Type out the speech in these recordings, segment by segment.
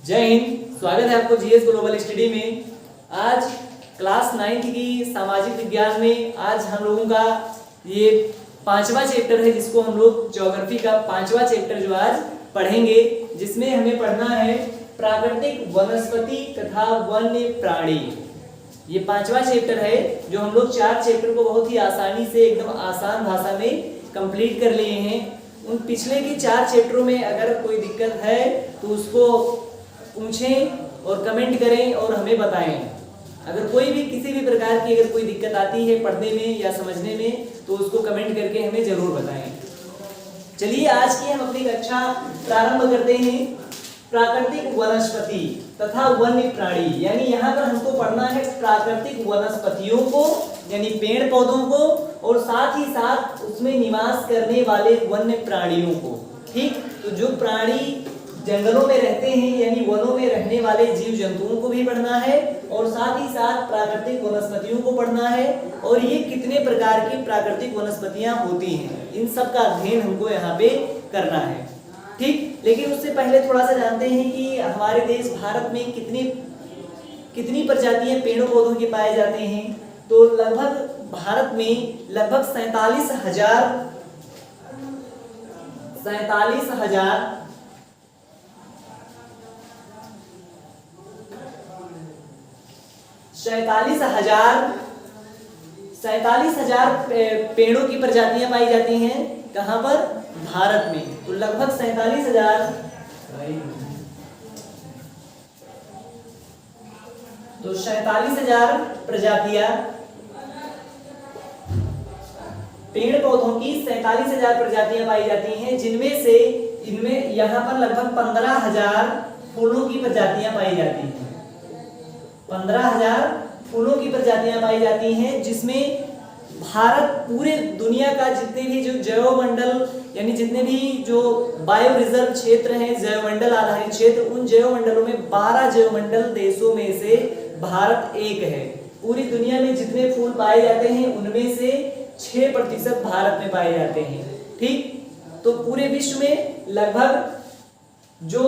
जय हिंद। स्वागत है आपको जीएस ग्लोबल स्टडी में। आज क्लास 9th की सामाजिक विज्ञान में आज हम लोगों का ये 5वां चैप्टर है, जिसको हम लोग ज्योग्राफी का 5वां चैप्टर जो आज पढ़ेंगे, जिसमें हमें पढ़ना है प्राकृतिक वनस्पति तथा वन्य प्राणी। ये 5वां चैप्टर है जो हम लोग 4 चैप्टर को बहुत ही आसानी से एकदम आसान भाषा में कंप्लीट कर लिए हैं। उन पिछले के 4 चैप्टरों में अगर कोई दिक्कत है तो उसको पूछें और कमेंट करें और हमें बताएं। अगर कोई भी किसी भी प्रकार की अगर कोई दिक्कत आती है पढ़ने में या समझने में तो उसको कमेंट करके हमें जरूर बताएं। चलिए आज की हम अपनी कक्षा प्रारंभ करते हैं। प्राकृतिक वनस्पति तथा वन्य प्राणी, यानी यहाँ पर हमको पढ़ना है प्राकृतिक वनस्पतियों को यानी पेड़ पौधों को, और साथ ही साथ उसमें निवास करने वाले वन्य प्राणियों को। ठीक, तो जो प्राणी जंगलों में रहते हैं यानी वनों में रहने वाले जीव जंतुओं को भी पढ़ना है, और साथ ही साथ प्राकृतिक वनस्पतियों को पढ़ना है, और ये कितने प्रकार की प्राकृतिक वनस्पतियां होती हैं, इन सब का अध्ययन हमको यहाँ पे करना है। ठीक, लेकिन उससे पहले थोड़ा सा जानते हैं कि हमारे देश भारत में कितनी प्रजातियां पेड़ों पौधों की पाए जाते हैं। तो लगभग भारत में लगभग 47,000 पेड़ों की प्रजातियां पाई जाती हैं। कहां पर? भारत में। तो लगभग 47,000 प्रजातियां पेड़ पौधों की 47,000 प्रजातियां पाई जाती हैं, जिनमें से इनमें यहाँ पर लगभग 15,000 फूलों की प्रजातियां पाई जाती हैं। 15,000 फूलों की प्रजातियां पाई जाती हैं, जिसमें भारत पूरे दुनिया का जितने भी जो जैवमंडल यानी जितने भी जो बायो रिजर्व क्षेत्र हैं, जैवमंडल आधारित क्षेत्र, उन जैवमंडलों में 12 जैवमंडल देशों में से भारत एक है। पूरी दुनिया में जितने फूल पाए जाते हैं उनमें से 6% भारत में पाए जाते हैं। ठीक, तो पूरे विश्व में लगभग जो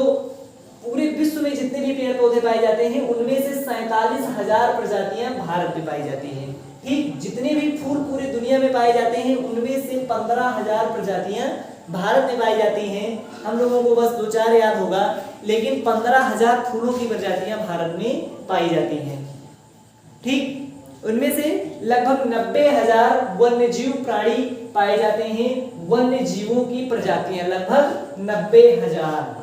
पूरे विश्व में जितने भी पेड़ पौधे पाए जाते हैं उनमें से 47,000 प्रजातियां भारत में पाई जाती हैं। ठीक, जितने भी फूल पूरी दुनिया में पाए जाते हैं उनमें से 15,000 प्रजातियां भारत में पाई जाती हैं। हम लोगों को बस 2-4 याद होगा, लेकिन 15,000 फूलों की प्रजातियां भारत में पाई जाती हैं। ठीक, उनमें से लगभग 90,000 वन्य जीव प्राणी पाए जाते हैं। वन्य जीवों की प्रजातियां लगभग 90,000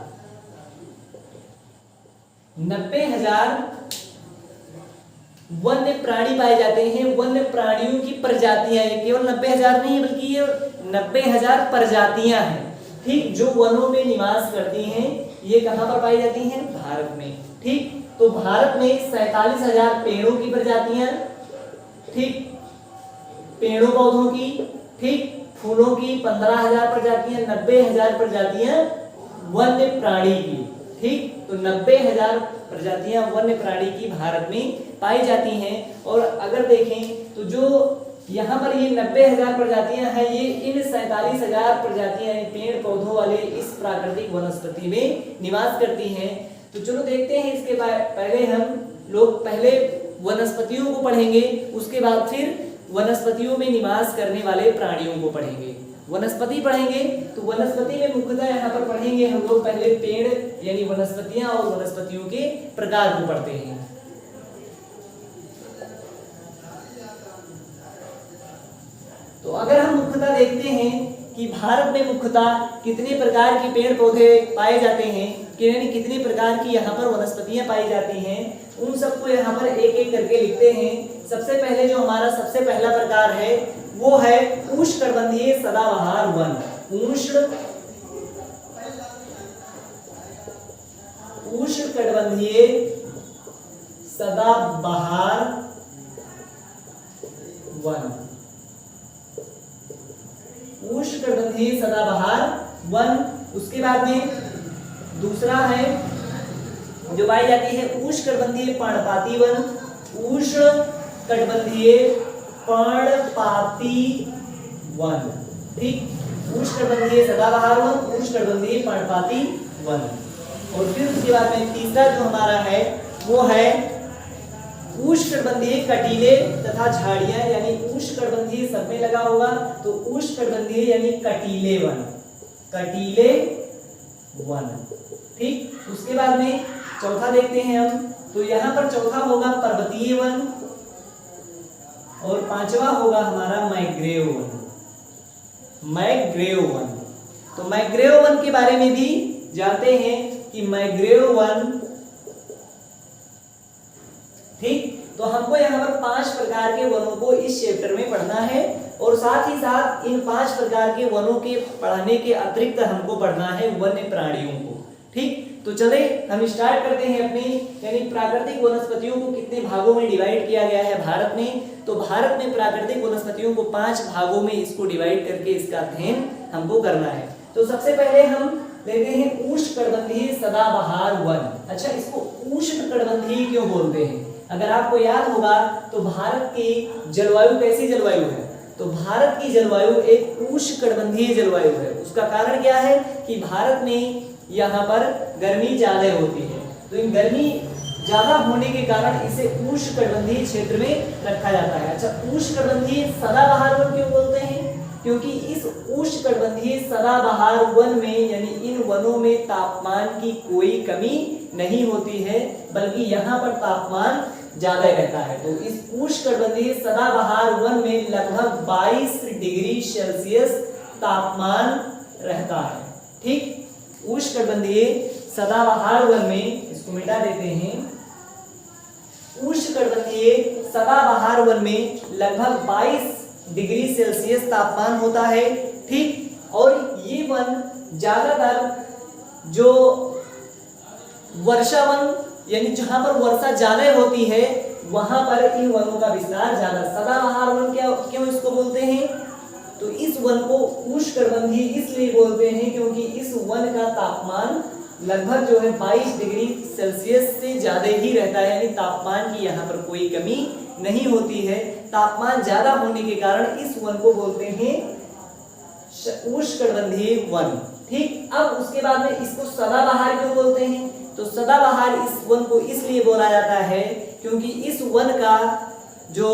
वन्य प्राणी पाए जाते हैं। वन्य प्राणियों की प्रजातियां, केवल 90,000 नहीं बल्कि ये 90,000 प्रजातियां हैं। ठीक, जो वनों में निवास करती हैं, ये कहां पर पाई जाती हैं? भारत में। ठीक, तो भारत में 47,000 पेड़ों की प्रजातियां, ठीक, पेड़ों पौधों की, ठीक, फूलों की 15,000 प्रजातियां, 90,000 प्रजातियां वन्य प्राणी की। ठीक, तो 90,000 प्रजातियां वन्य प्राणी की भारत में पाई जाती हैं। और अगर देखें तो जो यहाँ पर ये 90,000 प्रजातियां हैं, ये इन 47,000 प्रजातियां पेड़ पौधों वाले इस प्राकृतिक वनस्पति में निवास करती हैं। तो चलो देखते हैं, इसके पहले हम लोग पहले वनस्पतियों को पढ़ेंगे, उसके बाद फिर वनस्पतियों में निवास करने वाले प्राणियों को पढ़ेंगे। वनस्पति पढ़ेंगे तो वनस्पति में मुख्यतः यहाँ पर पढ़ेंगे हम लोग पहले पेड़ यानी वनस्पतियां और वनस्पतियों के प्रकार को पढ़ते हैं। तो अगर हम मुख्यतः देखते हैं कि भारत में मुख्यतः कितने प्रकार के पेड़ पौधे पाए जाते हैं, यानी कितने प्रकार की यहाँ पर वनस्पतियां पाई जाती हैं, उन सबको यहाँ पर एक एक करके लिखते हैं। सबसे पहले जो हमारा सबसे पहला प्रकार है वो है उष्णकटिबंधीय सदाबहार वन। उष्णकटिबंधीय सदाबहार वन। उष्णकटिबंधीय सदाबहार वन। उसके बाद में दूसरा है जो पाई जाती है उष्णकटिबंधीय पर्णपाती वन। उष्णकटिबंधीय पर्णपाती वन। ठीक, उष्णकटिबंधीय सदाबहार वन, उष्णकटिबंधीय पर्णपाती वन। और फिर उसके बाद में तीसरा जो हमारा है वो है उष्णकटिबंधीय कटीले तथा झाड़ियां, यानी उष्णकटिबंधीय सब में लगा होगा, तो उष्णकटिबंधीय यानी कटीले वन, कटीले वन। ठीक, उसके बाद में चौथा देखते हैं हम, तो यहाँ पर चौथा होगा पर्वतीय वन और पांचवा होगा हमारा मैंग्रोव वन, मैंग्रोव वन। तो मैंग्रोव वन के बारे में भी जानते हैं कि मैंग्रोव वन, ठीक, तो हमको यहाँ पर 5 प्रकार के वनों को इस चैप्टर में पढ़ना है और साथ ही साथ इन 5 प्रकार के वनों के पढ़ने के अतिरिक्त हमको पढ़ना है वन्य प्राणियों को। ठीक, तो चले हम स्टार्ट करते हैं अपनी, यानी प्राकृतिक वनस्पतियों को कितने भागों में डिवाइड किया गया है भारत में। तो भारत में प्राकृतिक वनस्पतियों को 5 भागों में इसको डिवाइड करके इसका अध्ययन हमको करना है। तो सबसे पहले हम लेते हैं उष्णकटिबंधीय सदाबहार वन। अच्छा, इसको उष्णकटिबंधीय क्यों बोलते हैं? अगर आपको याद होगा तो भारत की जलवायु कैसी जलवायु है? तो भारत की जलवायु एक उष्णकटिबंधीय जलवायु है। उसका कारण क्या है कि भारत में यहाँ पर गर्मी ज्यादा होती है, तो इन गर्मी ज्यादा होने के कारण इसे उष्णकटिबंधीय क्षेत्र में रखा जाता है। अच्छा, उष्णकटिबंधीय सदाबहार वन क्यों बोलते हैं? क्योंकि इस उष्णकटिबंधीय सदाबहार वन में, यानी इन वनों में तापमान की कोई कमी नहीं होती है, बल्कि यहाँ पर तापमान ज्यादा रहता है। तो इस उष्णकटिबंधीय सदाबहार वन में लगभग 22 डिग्री सेल्सियस तापमान रहता है। ठीक, उष्णकटिबंधीय सदाबहार वन में, इसको मिटा देते हैं, उष्णकटिबंधीय सदाबहार वन में लगभग 22 डिग्री सेल्सियस तापमान होता है। ठीक, और ये वन ज्यादातर जो वर्षा वन, यानी जहां पर वर्षा ज्यादा होती है वहां पर इन वनों का विस्तार ज्यादा। सदाबहार वन क्यों इसको बोलते हैं? तो इस वन को उष्णकटिबंधीय इसलिए बोलते हैं क्योंकि इस वन का तापमान लगभग जो है 22 डिग्री सेल्सियस से ज्यादा ही रहता है, यानी तापमान की यहाँ पर कोई कमी नहीं होती है। तापमान ज्यादा होने के कारण इस वन को बोलते हैं उष्णकटिबंधीय वन। ठीक, अब उसके बाद में इसको सदाबहार क्यों बोलते हैं? तो सदाबहार इस वन को इसलिए बोला जाता है क्योंकि इस वन का जो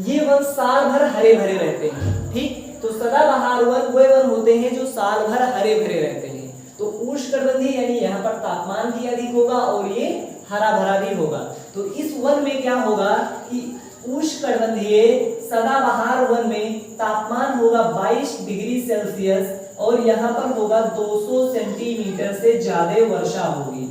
ये वन साल भर हरे भरे रहते हैं। ठीक, तो सदाबहार वन वे वन होते हैं जो साल भर हरे भरे रहते हैं। तो उष्णकटिबंधीय यानी यहाँ पर तापमान भी अधिक होगा और ये हरा भरा भी होगा। तो इस वन में क्या होगा कि उष्णकटिबंधीय सदाबहार वन में तापमान होगा 22 डिग्री सेल्सियस और यहाँ पर होगा 200 सेंटीमीटर से ज्यादा वर्षा होगी।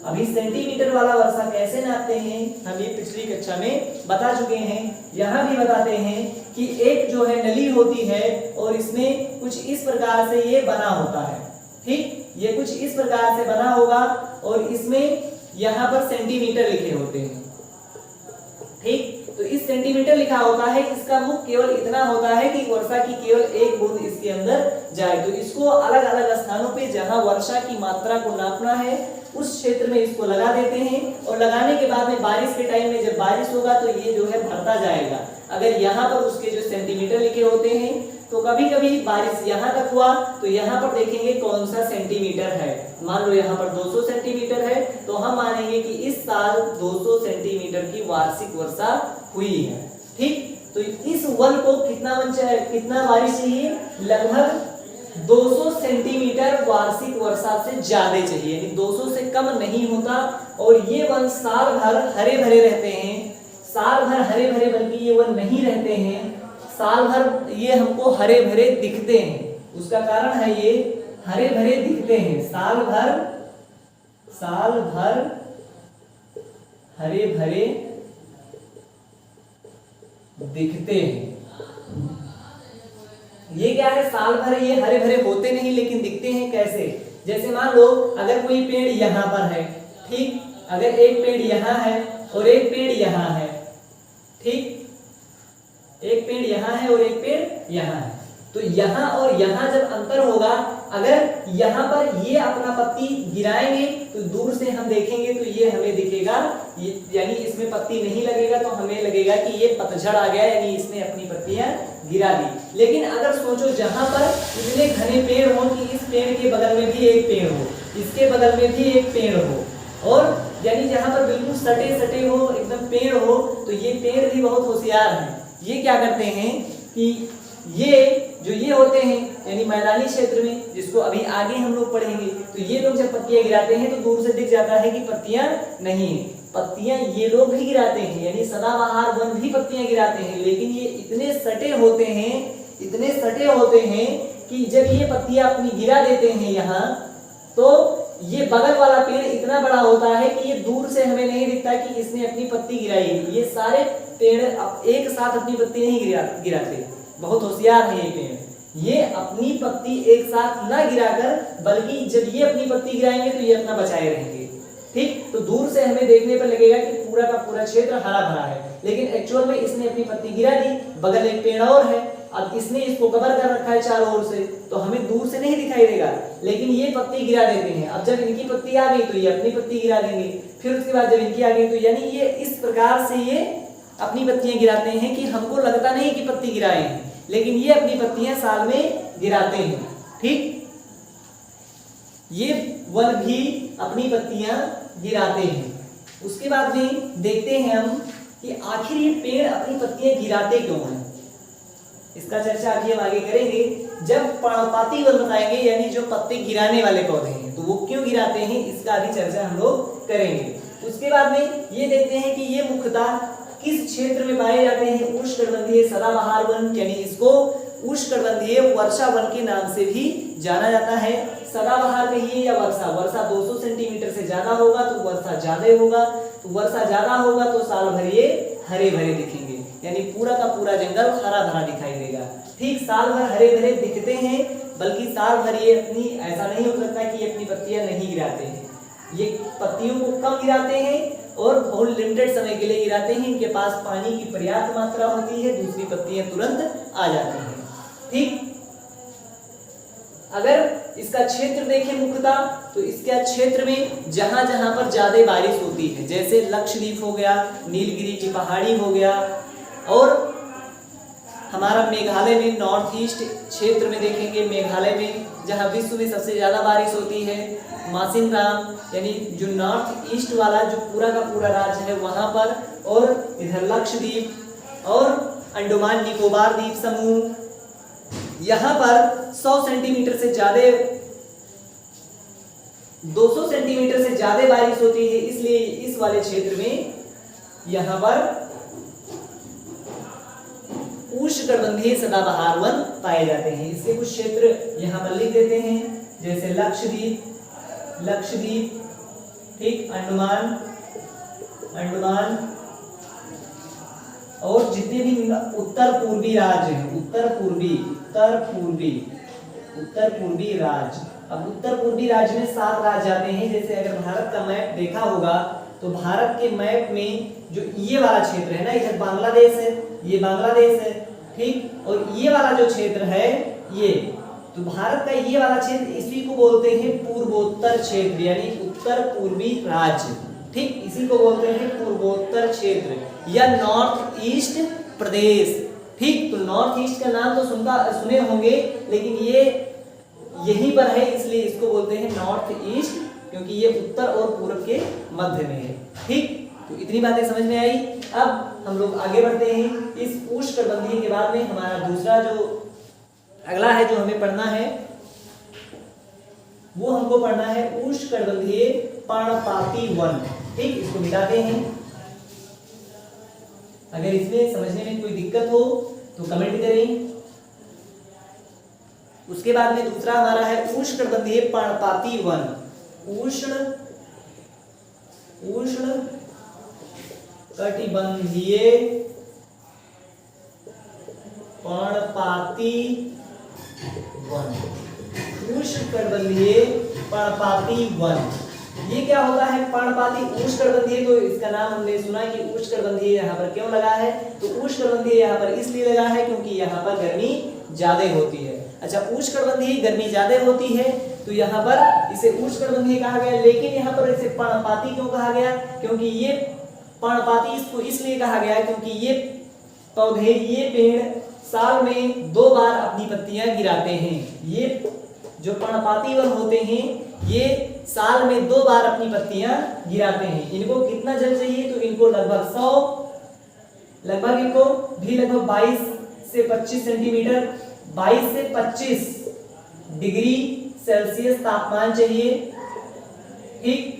अभी सेंटीमीटर वाला वर्षा कैसे नापते हैं हम ये पिछली कक्षा में बता चुके हैं। यहाँ भी बताते हैं कि एक जो है नली होती है और इसमें कुछ इस प्रकार से ये बना होता है। ठीक, ये कुछ इस प्रकार से बना होगा और इसमें यहाँ पर सेंटीमीटर लिखे होते हैं। ठीक, तो इस सेंटीमीटर लिखा होता है, इसका मुख केवल इतना होता है कि वर्षा की केवल एक बूंद इसके अंदर जाए। तो इसको अलग अलग स्थानों पे जहां वर्षा की मात्रा को नापना है उस क्षेत्र में इसको लगा देते हैं और लगाने के बाद में बारिश के टाइम में जब बारिश होगा तो ये जो है भरता जाएगा। अगर यहाँ पर उसके जो सेंटीमीटर लिखे होते हैं तो कभी कभी बारिश यहाँ तक हुआ तो यहाँ पर देखेंगे कौन सा सेंटीमीटर है। मान लो यहाँ पर 200 सेंटीमीटर है तो हम मानेंगे कि इस साल 200 सेंटीमीटर की वार्षिक वर्षा हुई है। ठीक, तो इस वन को कितना बारिश चाहिए? लगभग 200 सेंटीमीटर वार्षिक वर्षा से ज्यादा चाहिए, यानी 200 से कम नहीं होता। और ये वन साल भर हरे भरे रहते हैं, साल भर हरे भरे बल्कि ये वन नहीं रहते हैं, साल भर ये हमको हरे भरे दिखते हैं। उसका कारण है ये हरे भरे दिखते हैं, साल भर हरे भरे दिखते हैं। ये क्या है? साल भर ये हरे भरे होते नहीं लेकिन दिखते हैं। कैसे? जैसे मान लो अगर कोई पेड़ यहाँ पर है, ठीक, अगर एक पेड़ यहाँ है और एक पेड़ यहाँ है, ठीक, एक पेड़ यहाँ है और एक पेड़ यहाँ है, तो यहाँ और यहाँ जब अंतर होगा, अगर यहाँ पर ये अपना पत्ती गिराएंगे तो दूर से हम देखेंगे तो ये हमें दिखेगा, यानी इसमें पत्ती नहीं लगेगा तो हमें लगेगा कि ये पतझड़ आ गया, यानी इसने अपनी पत्तियां गिरा दी। लेकिन अगर सोचो जहां पर इतने घने पेड़ हो कि इस पेड़ के बगल में भी एक पेड़ हो, इसके बगल में भी एक पेड़ हो, और यानी जहाँ पर बिल्कुल सटे सटे हो, एकदम पेड़ हो, तो ये पेड़ भी बहुत होशियार हैं। ये क्या करते हैं कि ये होते हैं यानी मैदानी क्षेत्र में, जिसको अभी आगे हम लोग पढ़ेंगे, तो ये लोग जब पत्तियां गिराते हैं तो दूर से दिख जाता है कि पत्तियां नहीं है। पत्तियां ये लोग भी गिराते हैं, यानी सदाबहार वन भी पत्तियां गिराते हैं, लेकिन ये इतने सटे होते हैं कि जब ये पत्तियां अपनी गिरा देते हैं यहाँ, तो ये बगल वाला पेड़ इतना बड़ा होता है कि ये दूर से हमें नहीं दिखता कि इसने अपनी पत्ती गिराई है। ये सारे पेड़ एक साथ अपनी पत्ती नहीं गिराते, बहुत होशियार है ये पेड़। ये अपनी पत्ती एक साथ ना गिराकर, बल्कि जब ये अपनी पत्ती गिराएंगे तो ये अपना बचाए रहेंगे। ठीक, तो दूर से हमें देखने पर लगेगा कि पूरा का पूरा क्षेत्र हरा भरा है, लेकिन एक्चुअल में इसने अपनी पत्ती गिरा दी, बगल एक पेड़ और है, अब इसने इसको कवर कर रखा है चारों ओर से, तो हमें दूर से नहीं दिखाई देगा, लेकिन ये पत्ती गिरा देते हैं। अब जब इनकी पत्ती आ गई तो ये अपनी पत्ती गिरा देंगे, फिर उसके बाद जब इनकी आ गई, तो यानी ये इस प्रकार से ये अपनी पत्तियां गिराते हैं कि हमको लगता नहीं कि पत्ती गिराए हैं, लेकिन ये अपनी पत्तियां साल में गिराते हैं। ठीक, ये वन भी अपनी पत्तियां गिराते हैं। उसके बाद में देखते हैं हम कि आखिर ये पेड़ अपनी पत्तियां गिराते क्यों हैं। इसका चर्चा अभी हम आगे करेंगे। जब पर्णपाती वन बताएंगे, यानी जो पत्ते गिराने वाले पौधे हैं, तो वो क्यों गिराते हैं, इसका भी चर्चा हम लोग करेंगे। उसके बाद में ये देखते हैं कि ये मुख्यतः किस क्षेत्र में पाए जाते हैं। उष्णकटिबंधीय सदाबहार वन, यानी इसको उष्णकटिबंधीय वर्षा वन के नाम से भी जाना जाता है। सदाबहार कहिए या वर्षा 200 सेंटीमीटर से ज्यादा होगा तो वर्षा ज्यादा होगा, तो वर्षा ज्यादा होगा तो साल भर ये हरे भरे दिखेंगे, यानी पूरा का पूरा जंगल हरा भरा दिखाई देगा। ठीक, साल भर हरे भरे दिखते हैं, बल्कि साल भर ये अपनी, ऐसा नहीं हो सकता कि ये अपनी पत्तियां नहीं गिराते हैं। ये पत्तियों को कम गिराते हैं और बहुत लिमिटेड समय के लिए गिराते हैं। इनके पास पानी की पर्याप्त मात्रा होती है, दूसरी पत्तियां तुरंत आ जाती हैं। ठीक, अगर इसका क्षेत्र देखें मुख्यतः, तो इसके क्षेत्र में जहां जहां पर ज्यादा बारिश होती है, जैसे लक्षद्वीप हो गया, नीलगिरी की पहाड़ी हो गया, और हमारा मेघालय में नॉर्थ ईस्ट क्षेत्र में देखेंगे, मेघालय में जहां विश्व में सबसे ज्यादा बारिश होती है, मासिनराम यानी जो नॉर्थ ईस्ट वाला जो पूरा का पूरा राज्य है वहां पर, और इधर लक्षद्वीप और अंडमान निकोबार द्वीप समूह, यहाँ पर 100 सेंटीमीटर से ज्यादा, 200 सेंटीमीटर से ज्यादा बारिश होती है, इसलिए इस वाले क्षेत्र में यहाँ पर उष्णकटिबंधीय सदाबहार वन पाए जाते हैं। इसके कुछ क्षेत्र यहाँ पर लिख देते हैं, जैसे लक्षद्वीप, ठीक, अंडमान और जितने भी उत्तर पूर्वी राज्य हैं, उत्तर पूर्वी राज्य। अब उत्तर पूर्वी राज्य में 7 राज्य आते हैं। जैसे अगर भारत का मैप देखा होगा तो भारत के मैप में जो ये वाला क्षेत्र है ना, इधर बांग्लादेश है, ये बांग्लादेश है, ठीक, और ये वाला जो क्षेत्र है ये, तो भारत का ये वाला क्षेत्र, इसी को बोलते हैं पूर्वोत्तर क्षेत्र, यानी उत्तर पूर्वी राज्य। ठीक, इसी को बोलते हैं पूर्वोत्तर क्षेत्र या नॉर्थ ईस्ट प्रदेश। ठीक, तो नॉर्थ ईस्ट का नाम तो सुने होंगे, लेकिन ये यहीं पर है, इसलिए इसको बोलते हैं नॉर्थ ईस्ट, क्योंकि ये उत्तर और पूर्व के मध्य में है। ठीक, तो इतनी बातें समझ में आई। अब हम लोग आगे बढ़ते हैं। इस उष्णकटिबंधीय के बाद में हमारा दूसरा जो अगला है जो हमें पढ़ना है, वो हमको पढ़ना है उष्णकटिबंधीय पर्णपाती वन। ठीक, इसको मिटाते हैं। अगर इसमें समझने में कोई दिक्कत हो तो कमेंट करें। उसके बाद में दूसरा हमारा है उष्णकटिबंधीय पर्णपाती वन। उष्णकटिबंधीय पर्णपाती वन, उष्णकटिबंधीय पर्णपाती वन। ये क्या होता है पर्णपाती? उष्णकटिबंधीय, तो इसका नाम हमने सुना कि उष्णकटिबंधीय यहाँ पर क्यों लगा है, तो उष्णकटिबंधीय यहाँ पर इसलिए लगा है क्योंकि यहाँ पर गर्मी ज्यादा होती है। अच्छा, उष्णकटिबंधीय गर्मी ज्यादा होती है तो यहाँ पर इसे उष्णकटिबंधीय कहा गया, लेकिन यहाँ पर इसे पर्णपाती क्यों कहा गया? क्योंकि ये पर्णपाती इसको इसलिए कहा गया क्योंकि ये पौधे, ये पेड़ साल में 2 बार अपनी पत्तियां गिराते हैं। ये जो पर्णपाती वन होते हैं ये साल में 2 बार अपनी पत्तियां गिराते हैं। इनको कितना जल चाहिए, तो इनको लगभग 100, लगभग इनको भी लगभग 22 से 25 सेंटीमीटर, 22 से 25 डिग्री सेल्सियस तापमान चाहिए। ठीक,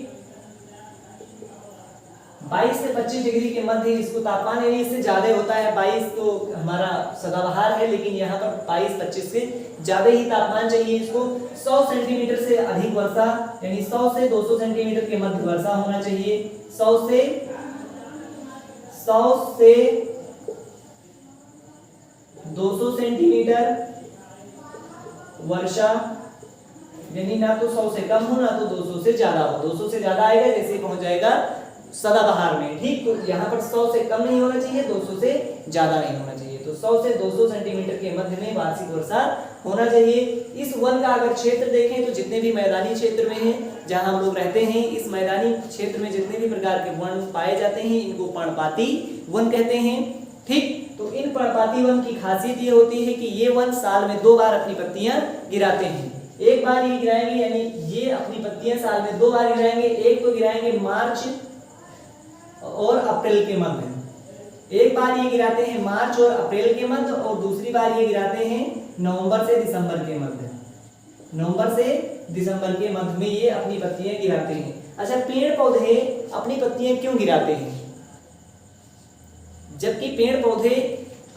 22 से 25 डिग्री के मध्य इसको तापमान, यानी इससे ज्यादा होता है। 22 तो हमारा सदाबहार है, लेकिन यहाँ पर 22-25 से ज्यादा ही तापमान चाहिए इसको। 100 सेंटीमीटर से अधिक वर्षा, यानी 100 से 200 सेंटीमीटर के मध्य वर्षा होना चाहिए। 100 से 200 सेंटीमीटर वर्षा, यानी ना तो 100 से कम हो ना तो 200 से ज्यादा हो। 200 से ज्यादा आएगा जैसे पहुंच जाएगा सदाबहार में। ठीक, तो यहाँ पर 100 से कम नहीं होना चाहिए, 200 से ज्यादा नहीं होना चाहिए। तो 100 से 200 सेंटीमीटर के मध्य में वार्षिक वर्षा होना चाहिए। इस वन का अगर क्षेत्र देखें तो जितने भी मैदानी क्षेत्र में हैं जहां हम लोग रहते हैं, इस मैदानी क्षेत्र में जितने भी प्रकार के वन पाए जाते हैं इनको पर्णपाती वन कहते हैं। ठीक, तो इन पर्णपाती वन की खासियत ये होती है कि ये वन साल में 2 बार अपनी पत्तियां गिराते हैं। एक बार ये गिराएंगे, यानी ये अपनी पत्तियां साल में 2 बार गिराएंगे। एक तो गिराएंगे मार्च और अप्रैल के मध्य, एक बार ये गिराते हैं मार्च और अप्रैल के मध्य, और दूसरी बार ये गिराते हैं नवंबर से दिसंबर के मध्य। नवंबर से दिसंबर के मध्य में ये अपनी पत्तियां गिराते हैं। अच्छा, पेड़ पौधे अपनी पत्तियां क्यों गिराते हैं, जबकि पेड़ पौधे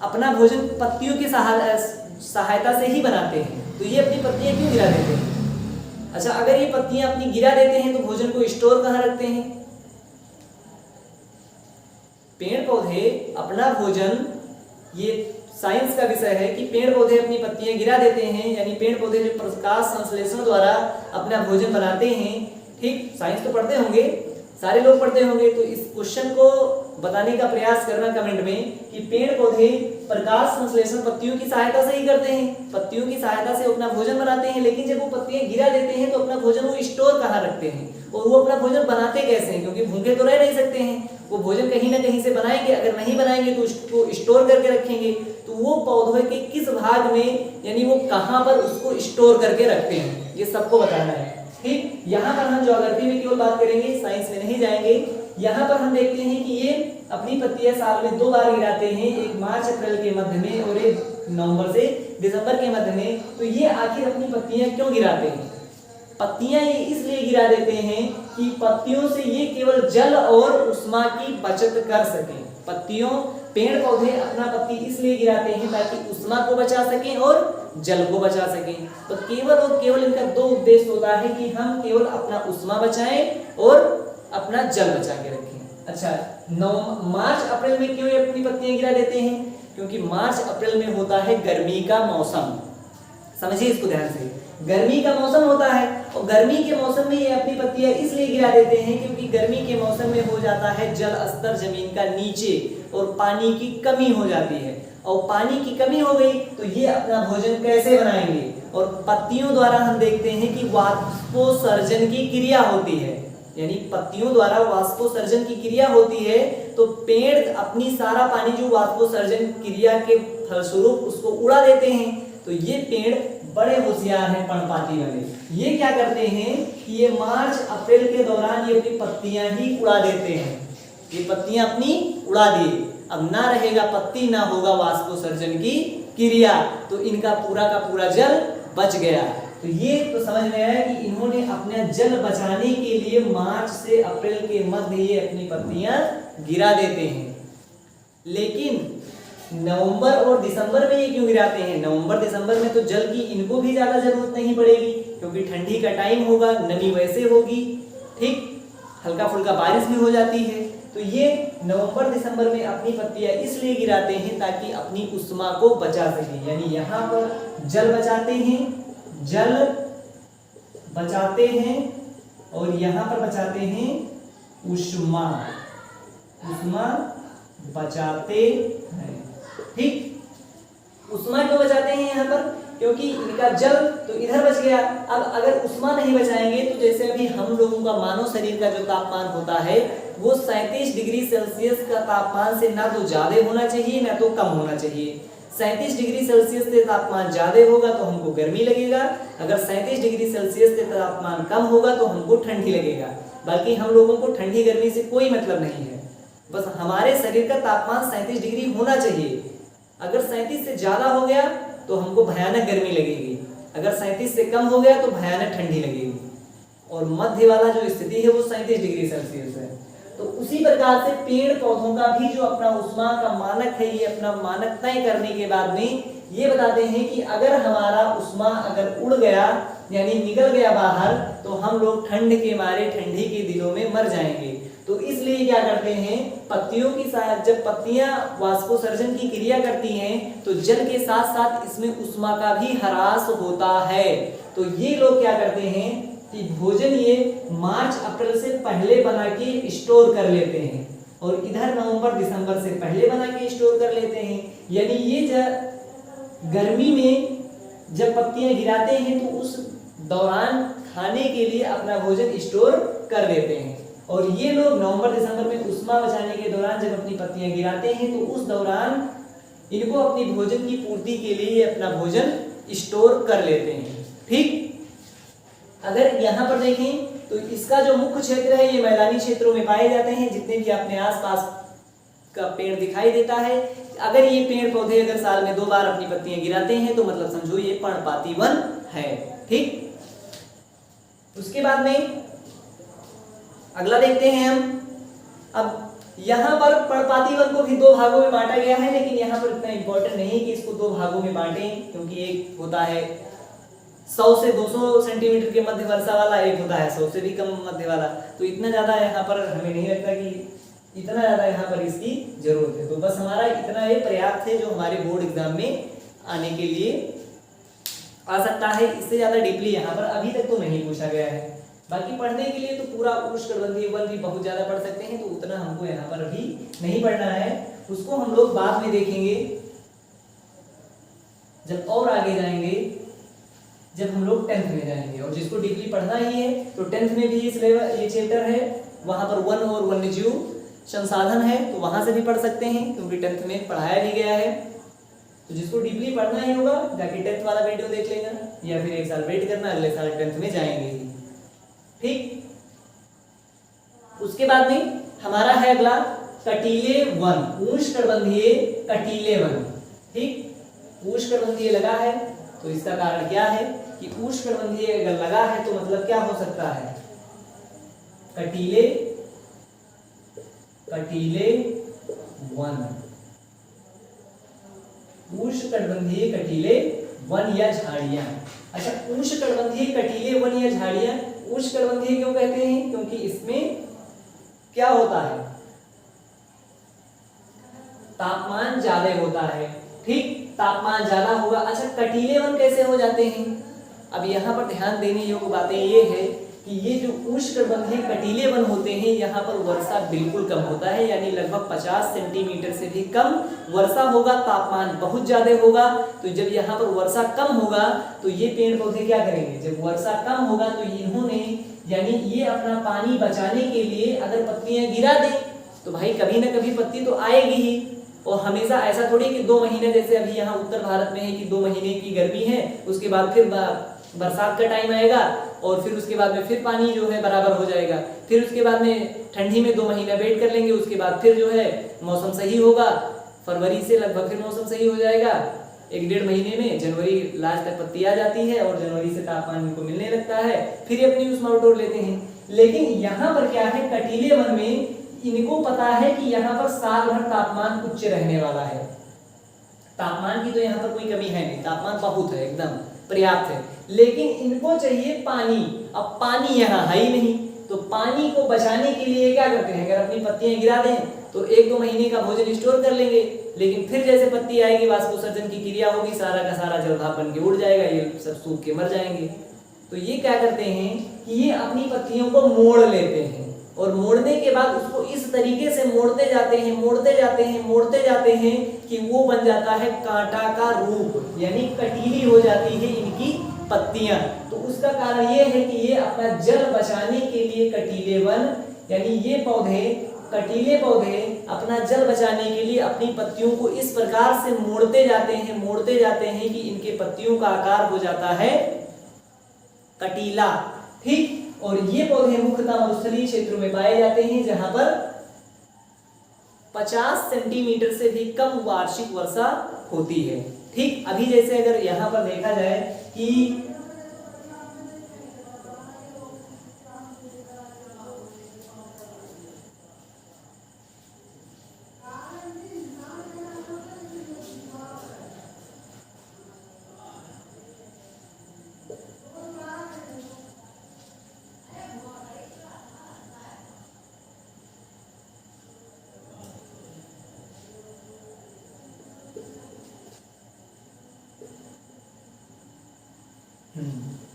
अपना भोजन पत्तियों की सहायता से ही बनाते हैं, तो ये अपनी पत्तियां क्यों गिरा देते हैं? अच्छा, अगर ये पत्तियां अपनी गिरा देते हैं तो भोजन को स्टोर कहाँ रखते हैं? पेड़ पौधे अपना भोजन, ये साइंस का विषय है कि पेड़ पौधे अपनी पत्तियां गिरा देते हैं, यानी पेड़ पौधे जो प्रकाश संश्लेषण द्वारा अपना भोजन बनाते हैं। ठीक, साइंस तो पढ़ते होंगे, सारे लोग पढ़ते होंगे, तो इस क्वेश्चन को बताने का प्रयास करना कमेंट में कि पेड़ पौधे प्रकाश संश्लेषण पत्तियों की सहायता से ही करते हैं, पत्तियों की सहायता से अपना भोजन बनाते हैं, लेकिन जब वो पत्तियां गिरा देते हैं तो अपना भोजन वो स्टोर कहाँ रखते हैं, और वो अपना भोजन बनाते कैसे हैं? क्योंकि भूखे तो रह नहीं सकते हैं, वो भोजन कहीं ना कहीं से बनाएंगे। अगर नहीं बनाएंगे तो उसको स्टोर करके रखेंगे, तो वो पौधे के किस भाग में, यानी वो कहाँ पर उसको स्टोर करके रखते हैं, ये सबको बताना है। ठीक, यहाँ पर हम ज्योग्राफी में केवल बात करेंगे, साइंस में नहीं जाएंगे। यहाँ पर हम देखते हैं कि ये अपनी पत्तियां साल में 2 बार गिराते हैं, एक मार्च अप्रैल के मध्य में और एक नवंबर से दिसंबर के मध्य में। तो ये आखिर अपनी पत्तियां क्यों गिराते हैं? पत्तियां ये इसलिए गिरा देते हैं कि पत्तियों से ये केवल जल और उष्मा की बचत कर सकें। पत्तियों, पेड़ पौधे अपना पत्ती इसलिए गिराते हैं ताकि उष्मा को बचा सकें और जल को बचा सकें। तो केवल और केवल इनका 2 उद्देश्य होता है कि हम केवल अपना उष्मा बचाएं और अपना जल बचा के रखें। अच्छा, मार्च अप्रैल में क्यों ये अपनी पत्तियां गिरा देते हैं? क्योंकि मार्च अप्रैल में होता है गर्मी का मौसम। समझिए इसको ध्यान से, गर्मी का मौसम होता है, और गर्मी के मौसम में ये अपनी पत्तियां इसलिए गिरा देते हैं क्योंकि गर्मी के मौसम में हो जाता है जल स्तर जमीन का नीचे और पानी की कमी हो जाती है, और पानी की कमी हो गई तो ये अपना भोजन कैसे बनाएंगे? और पत्तियों द्वारा हम देखते हैं कि वाष्पोत्सर्जन की क्रिया होती है, यानी पत्तियों द्वारा वाष्पोत्सर्जन की क्रिया होती है, तो पेड़ अपनी सारा पानी जो वाष्पोत्सर्जन क्रिया के फलस्वरूप उसको उड़ा देते हैं। तो ये पेड़ बड़े होशियार हैं पर्णपाती वाले। ये क्या करते हैं कि ये मार्च अप्रैल के दौरान ये अपनी पत्तियां ही उड़ा देते हैं। ये पत्तियां अपनी उड़ा दी, अब ना रहेगा पत्ती, ना होगा वाष्पोत्सर्जन की क्रिया, तो इनका पूरा का पूरा जल बच गया। तो ये तो समझ में आया कि इन्होंने अपना जल बचाने के लिए मार्च से अप्रैल के मध्य ये अपनी पत्तियां गिरा देते हैं। लेकिन नवंबर और दिसंबर में ये क्यों गिराते हैं? नवंबर दिसंबर में तो जल की इनको भी ज्यादा जरूरत नहीं पड़ेगी, क्योंकि ठंडी का टाइम होगा, नमी वैसे होगी, ठीक, हल्का फुल्का बारिश भी हो जाती है। तो ये नवंबर दिसंबर में अपनी पत्तियां इसलिए गिराते हैं ताकि अपनी उष्मा को बचा सकें, यानी यहाँ पर जल बचाते हैं, जल बचाते हैं, और यहाँ पर बचाते हैं उष्मा, उष्मा बचाते हैं। ठीक, उष्मा क्यों बचाते हैं यहाँ पर? क्योंकि इनका जल तो इधर बच गया। अब अगर उष्मा नहीं बचाएंगे तो जैसे अभी हम लोगों का मानव शरीर का जो तापमान होता है वो 37 डिग्री सेल्सियस का तापमान से ना तो ज्यादा होना चाहिए ना तो कम होना चाहिए। 37 डिग्री सेल्सियस से तापमान ज्यादा होगा तो हमको गर्मी लगेगा, अगर 37 डिग्री सेल्सियस से तापमान कम होगा तो हमको ठंडी लगेगा। बाकी हम लोगों को ठंडी गर्मी से कोई मतलब नहीं है, बस हमारे शरीर का तापमान 37 डिग्री होना चाहिए। अगर 37 से ज्यादा हो गया तो हमको भयानक गर्मी लगेगी, अगर 37 से कम हो गया तो भयानक ठंडी लगेगी, और मध्य वाला जो स्थिति है वो 37 डिग्री सेल्सियस है। तो उसी प्रकार से पेड़ पौधों का भी जो अपना ऊष्मा का मानक है, ये अपना मानक तय करने के बाद में ये बताते हैं कि अगर हमारा ऊष्मा अगर उड़ गया यानी निकल गया बाहर तो हम लोग ठंड के मारे ठंडी के दिनों में मर जाएंगे। तो इसलिए क्या करते हैं, पत्तियों की जब पत्तियां वाष्पोत्सर्जन की क्रिया करती हैं तो जल के साथ साथ इसमें ऊष्मा का भी ह्रास होता है। तो ये लोग क्या करते हैं कि भोजन ये मार्च अप्रैल से पहले बना के स्टोर कर लेते हैं, और इधर नवंबर दिसंबर से पहले बना के स्टोर कर लेते हैं। यानी ये गर्मी में जब पत्तियां गिराते हैं तो उस दौरान खाने के लिए अपना भोजन स्टोर कर लेते हैं, और ये लोग नवंबर दिसंबर में ऊष्मा बचाने के दौरान जब अपनी पत्तियां गिराते हैं तो उस दौरान इनको अपनी भोजन की पूर्ति के लिए अपना भोजन स्टोर कर लेते हैं। ठीक, अगर यहाँ पर देखें तो इसका जो मुख्य क्षेत्र है ये मैदानी क्षेत्रों में पाए जाते हैं, जितने भी अपने आसपास का पेड़ दिखाई देता है। अगर ये पेड़ पौधे अगर साल में 2 बार अपनी पत्तियां गिराते हैं तो मतलब समझो ये पर्णपाती वन है। ठीक, उसके बाद में अगला देखते हैं हम। अब यहाँ पर पर्णपाती वन को भी 2 भागों में बांटा गया है, लेकिन यहाँ पर इतना इंपॉर्टेंट नहीं कि इसको 2 भागों में बांटें, क्योंकि एक होता है 100 से 200 सेंटीमीटर के मध्य वर्षा वाला, एक होता है 100 से भी कम मध्य वाला। तो इतना ज्यादा यहाँ पर हमें नहीं लगता कि इतना ज्यादा यहाँ पर इसकी जरूरत है। तो बस हमारा इतना ये पर्याप्त है जो हमारे बोर्ड एग्जाम में आने के लिए आ सकता है। इससे ज्यादा डीपली यहाँ पर अभी तक तो नहीं पूछा गया है। बाकी पढ़ने के लिए तो पूरा उष्णकटिबंधीय वन भी बहुत ज्यादा पढ़ सकते हैं, तो उतना हमको यहाँ पर अभी नहीं पढ़ना है, उसको हम लोग बाद में देखेंगे जब और आगे जाएंगे, जब हम लोग 10th में जाएंगे। और जिसको डीपली पढ़ना ही है तो 10th में भी ये चैप्टर है, वहां पर वन और वन्यजीव संसाधन है, तो वहां से भी पढ़ सकते हैं क्योंकि 10th में पढ़ाया भी गया है। तो जिसको डीपली पढ़ना ही होगा जाके 10th वाला वीडियो देख लेना, या फिर 1 साल वेट करना, अगले साल 10th में जाएंगे ही। ठीक, उसके बाद में हमारा है अगला कटीले वन, उष्णकटिबंधीय कटीले वन। ठीक, उष्णकटिबंधीय लगा है तो इसका कारण क्या है कि उष्णकटिबंधीय अगर लगा है तो मतलब क्या हो सकता है, कटीले वन, उष्णकटिबंधीय कटीले वन या झाड़ियां। अच्छा, उष्णकटिबंधीय कटीले वन या झाड़ियां उष्णकटिबंधीय क्यों कहते हैं, क्योंकि इसमें क्या होता है, तापमान ज्यादा होता है। ठीक, तापमान ज्यादा होगा। अच्छा, कटीले वन कैसे हो जाते हैं, अब यहाँ पर ध्यान देने योग्य बातें ये है कि ये जो उष्णकटिबंधीय कटीले वन होते हैं यहाँ पर वर्षा बिल्कुल कम होता है, यानी लगभग 50 सेंटीमीटर से भी कम वर्षा होगा, तापमान बहुत ज्यादा होगा। तो जब यहाँ पर वर्षा कम होगा तो ये पेड़ पौधे क्या करेंगे, जब वर्षा कम होगा तो इन्होंने यानी ये अपना पानी बचाने के लिए अगर पत्तियां गिरा दें तो भाई कभी ना कभी पत्ती तो आएगी ही, और हमेशा ऐसा थोड़ी कि 2 महीने, जैसे अभी यहाँ उत्तर भारत में है कि 2 महीने की गर्मी है, उसके बाद फिर बरसात का टाइम आएगा और फिर उसके बाद में फिर पानी जो है बराबर हो जाएगा, फिर उसके बाद में ठंडी में 2 महीना वेट कर लेंगे, उसके बाद फिर जो है मौसम सही होगा, फरवरी से लगभग फिर मौसम सही हो जाएगा, 1-1.5 महीने में जनवरी लास्ट तक पत्ती आ जाती है और जनवरी से तापमान इनको मिलने लगता है, फिर ये अपनी ऊष्मा बटोर लेते हैं। लेकिन यहाँ पर क्या है, कटीले वन में इनको पता है कि यहाँ पर साल भर तापमान उच्च रहने वाला है, तापमान की तो यहाँ पर कोई कमी है नहीं, तापमान बहुत है, एकदम पर्याप्त है, लेकिन इनको चाहिए पानी। अब पानी यहाँ है ही नहीं, तो पानी को बचाने के लिए क्या करते हैं, अगर अपनी पत्तियां गिरा दें तो 1-2 महीने का भोजन स्टोर कर लेंगे, लेकिन फिर जैसे पत्ती आएगी वाष्पोत्सर्जन की क्रिया होगी, सारा का सारा जल भाप बन के उड़ जाएगा, ये सब सूख के मर जाएंगे। तो ये क्या करते हैं कि ये अपनी पत्तियों को मोड़ लेते हैं, और मोड़ने के बाद उसको इस तरीके से मोड़ते जाते हैं, मोड़ते जाते हैं, मोड़ते जाते हैं कि वो बन जाता है कांटा का रूप, यानी कटीली हो जाती है इनकी पत्तियां। तो उसका कारण ये है कि ये अपना जल बचाने के लिए कटीले वन यानी ये पौधे, कटीले पौधे अपना जल बचाने के लिए अपनी पत्तियों को इस प्रकार से मोड़ते जाते हैं कि इनके पत्तियों का आकार हो जाता है कटीला। ठीक, और ये पौधे मुख्यतः मरुस्थलीय क्षेत्रों में पाए जाते हैं जहां पर 50 सेंटीमीटर से भी कम वार्षिक वर्षा होती है। ठीक, अभी जैसे अगर यहां पर देखा जाए कि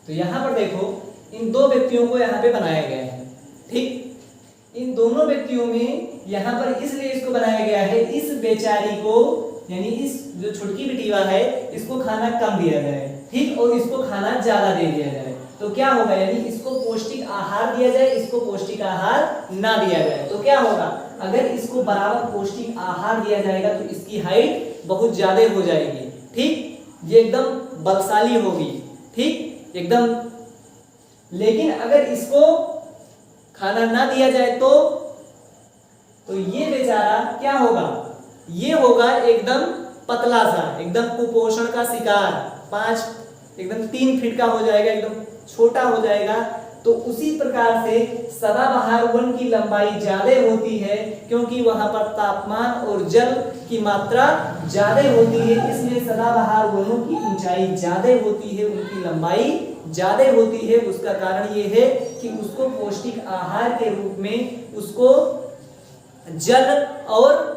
तो यहां पर देखो इन दो व्यक्तियों को यहाँ पे बनाया गया है। ठीक, इन दोनों व्यक्तियों में यहाँ पर इसलिए इसको बनाया गया है, इस बेचारी को यानी इस जो छुटकी बिटिया है इसको खाना कम दिया जाए, ठीक, और इसको खाना ज्यादा दे दिया जाए। तो क्या होगा, यानी इसको पौष्टिक आहार दिया जाए, इसको पौष्टिक आहार ना दिया जाए तो क्या होगा, अगर इसको बराबर पौष्टिक आहार दिया जाएगा तो इसकी हाइट बहुत ज्यादा हो जाएगी। ठीक, ये एकदम बलशाली होगी। ठीक, एकदम। लेकिन अगर इसको खाना ना दिया जाए तो ये बेचारा क्या होगा, ये होगा एकदम पतला सा, एकदम कुपोषण का शिकार, 3 फीट का हो जाएगा, एकदम छोटा हो जाएगा। तो उसी प्रकार से सदाबहार वन की लंबाई ज्यादा होती है क्योंकि वहां पर तापमान और जल की मात्रा ज्यादा होती है, इसलिए सदाबहार वनों की ऊंचाई ज्यादा होती है, उनकी लंबाई ज्यादा होती है। उसका कारण ये है कि उसको पौष्टिक आहार के रूप में उसको जल और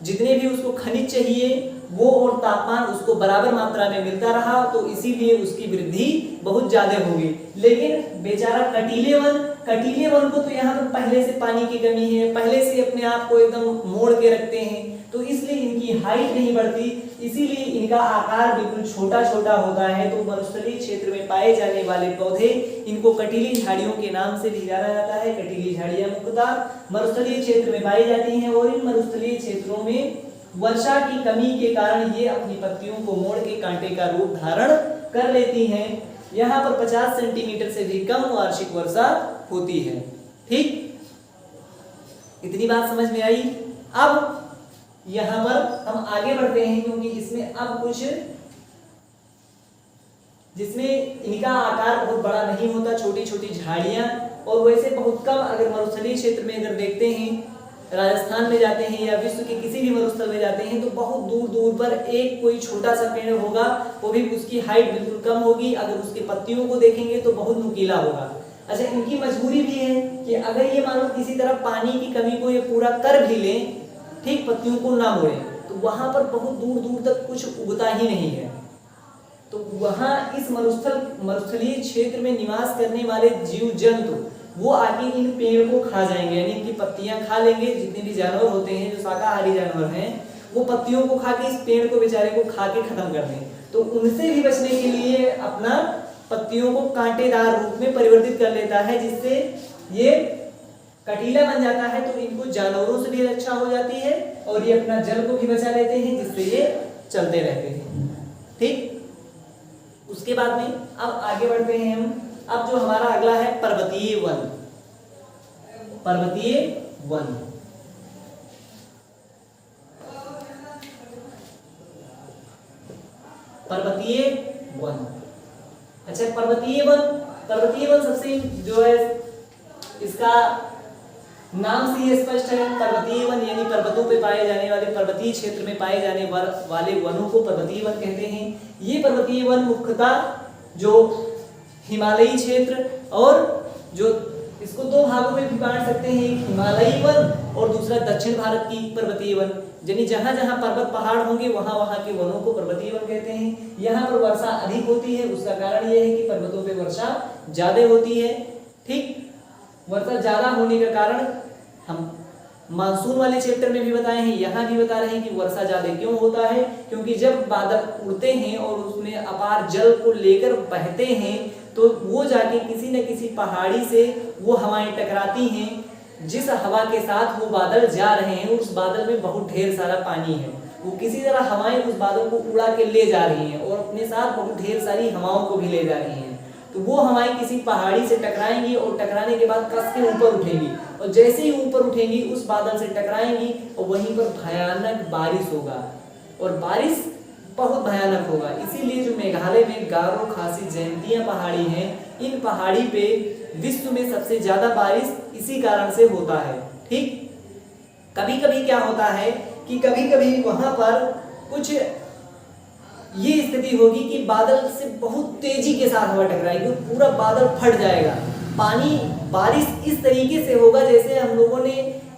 जितने भी उसको खनिज चाहिए वो और तापमान उसको बराबर मात्रा में मिलता रहा, तो इसीलिए उसकी वृद्धि बहुत ज्यादा होगी। लेकिन बेचारा कटीले वन को तो यहाँ पर पहले से पानी की कमी है, पहले से अपने आप को एकदम मोड़ के रखते हैं, तो इसलिए इनकी हाइट नहीं बढ़ती, इसीलिए इनका आकार बिल्कुल छोटा छोटा होता है। तो मरुस्थलीय क्षेत्र में पाए जाने वाले पौधे इनको कटीली झाड़ियों के नाम से भी जाना जाता है। कटीली झाड़ियां मुख्यतः मरुस्थलीय क्षेत्र में पाई जाती हैं और इन मरुस्थलीय क्षेत्रों में वर्षा की कमी के कारण ये अपनी पत्तियों को मोड़ के कांटे का रूप धारण कर लेती हैं। यहाँ पर 50 सेंटीमीटर से भी कम वार्षिक वर्षा होती है। ठीक, इतनी बात समझ में आई। अब यहाँ पर हम आगे बढ़ते हैं क्योंकि इसमें अब कुछ जिसमें इनका आकार बहुत बड़ा नहीं होता, छोटी छोटी झाड़ियां, और वैसे बहुत कम अगर मरुस्थलीय क्षेत्र में अगर देखते हैं, राजस्थान में जाते हैं या विश्व के किसी भी मरुस्थल में जाते हैं तो बहुत दूर दूर पर एक कोई छोटा सा पेड़ होगा, वो भी उसकी हाइट बिल्कुल कम होगी, अगर उसके पत्तियों को देखेंगे तो बहुत नुकीला होगा। अच्छा, इनकी मजबूरी भी है कि अगर ये मान लो किसी तरह पानी की कमी को ये पूरा कर भी लें, ठीक, पत्तियों को ना मोड़े, तो वहां पर बहुत दूर दूर तक कुछ उगता ही नहीं है। तो वहां इस मरुस्थलीय क्षेत्र में निवास करने वाले जीव जंतु वो आके इन पेड़ को खा जाएंगे, यानी इनकी पत्तियां खा लेंगे। जितने भी जानवर होते हैं जो शाकाहारी जानवर हैं वो पत्तियों को खा के इस पेड़ को बेचारे को खा के खत्म कर दें। तो उनसे भी बचने के लिए अपना पत्तियों को कांटेदार रूप में परिवर्तित कर लेता है, जिससे ये कटीला बन जाता है। तो इनको जानवरों से भी रक्षा हो जाती है और ये अपना जल को भी बचा लेते हैं, जिससे ये चलते रहते हैं। ठीक, उसके बाद में अब आगे बढ़ते हैं हम। अब जो हमारा अगला है पर्वतीय वन। पर्वतीय वन पर्वतीय वन अच्छा, पर्वतीय वन सबसे जो है इसका नाम से ये स्पष्ट है। पर्वतीय वन यानी पर्वतों पे पाए जाने वाले, पर्वतीय क्षेत्र में पाए जाने वाले वनों को पर्वतीय वन कहते हैं। ये पर्वतीय वन मुख्यतः जो हिमालयी क्षेत्र और जो इसको दो भागों में भी बांट सकते हैं, एक हिमालयी वन और दूसरा दक्षिण भारत की पर्वतीय वन। यानी जहां जहां पर्वत पहाड़ होंगे वहां वहां के वनों को पर्वतीय वन कहते हैं। यहाँ पर वर्षा अधिक होती है, उसका कारण यह है कि पर्वतों पे वर्षा ज्यादा होती है। ठीक, वर्षा ज्यादा होने का कारण हम मानसून वाले चैप्टर में भी बताए हैं, यहाँ भी बता रहे हैं कि वर्षा ज्यादा क्यों होता है, क्योंकि जब बादल उड़ते हैं और उसमें अपार जल को लेकर बहते हैं तो वो जाके किसी न किसी पहाड़ी से वो हवाएं टकराती हैं, जिस हवा के साथ वो बादल जा रहे हैं उस बादल में बहुत ढेर सारा पानी है, वो किसी तरह हवाएं उस बादल को उड़ा के ले जा रही हैं और अपने साथ बहुत ढेर सारी हवाओं को भी ले जा रही हैं। तो वो हवाएं किसी पहाड़ी से टकराएंगी और टकराने के बाद कस के ऊपर उठेंगी और जैसे ही ऊपर उठेंगी उस बादल से टकराएंगी और वहीं पर भयानक बारिश होगा और बारिश बहुत भयानक होगा। इसीलिए जो मेघालय में गारो खासी जयंतिया पहाड़ी हैं, इन पहाड़ी पे विश्व में सबसे ज्यादा बारिश इसी कारण से होता है। ठीक, कभी कभी क्या होता है कि कभी कभी वहां पर कुछ ये स्थिति होगी कि बादल से बहुत तेजी के साथ हवा टकराएगी, पूरा बादल फट जाएगा। पानी बारिश इस तरीके से होगा जैसे हम लोगों ने